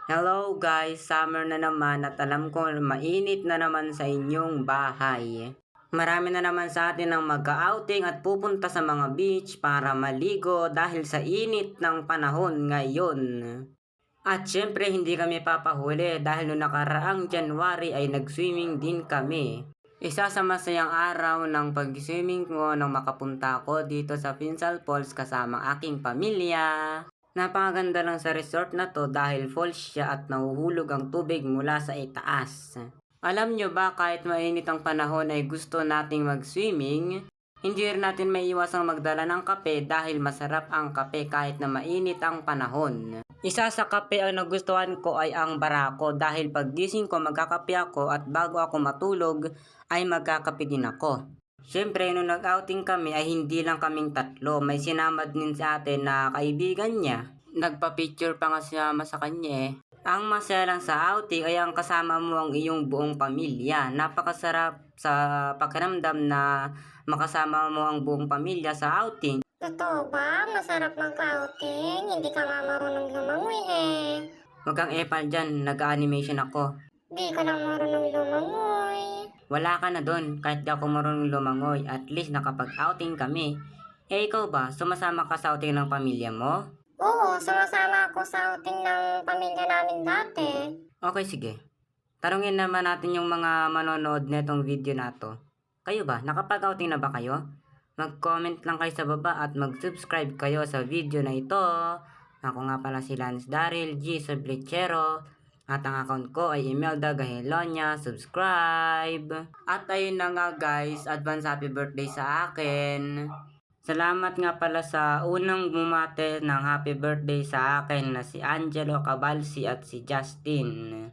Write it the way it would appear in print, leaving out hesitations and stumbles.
Hello guys, summer na naman at alam ko mainit na naman sa inyong bahay. Marami na naman sa atin ang mag-outing at pupunta sa mga beach para maligo dahil sa init ng panahon ngayon. At syempre hindi kami papahuli dahil noong nakaraang January ay nag-swimming din kami. Isa sa masayang araw ng pag-swimming ko nang makapunta ako dito sa Pinsal Falls kasama aking pamilya. Napakaganda lang sa resort na to dahil falls siya at nahuhulog ang tubig mula sa itaas. Alam nyo ba kahit mainit ang panahon ay gusto nating mag-swimming? Hindi rin natin maiiwasang magdala ng kape dahil masarap ang kape kahit na mainit ang panahon. Isa sa kape ang nagustuhan ko ay ang Barako dahil paggising ko magkakape ako at bago ako matulog ay magkakape din ako. Siyempre, nung nag-outing kami ay hindi lang kaming tatlo. May sinama din sa atin na kaibigan niya. Nagpa-picture pa nga sinama sa kanya eh. Ang masaya lang sa outing ay ang kasama mo ang iyong buong pamilya. Napakasarap sa pakiramdam na makasama mo ang buong pamilya sa outing. Totoo ba? Masarap mag-outing? Hindi ka nga marunong lumangoy eh. Huwag kang epal dyan, nag-animation ako. Di ka na marunong lumangoy. Wala ka na doon kahit di ako marunong lumangoy. At least nakapag-outing kami. Eh ikaw ba, sumasama ka sa outing ng pamilya mo? Oo, sumasama ako sa outing ng pamilya namin dati. Okay, sige. Tarungin naman natin yung mga manonood netong video na to. Kayo ba, nakapag-outing na ba kayo? Mag-comment lang kayo sa baba at mag-subscribe kayo sa video na ito. Ako nga pala si Lance Daryl G. Sablichero. At ang account ko ay Imelda Gahelonia. Subscribe! At ayun na nga guys, advance happy birthday sa akin. Salamat nga pala sa unang bumate ng happy birthday sa akin na si Angelo Cabalsi at si Justin.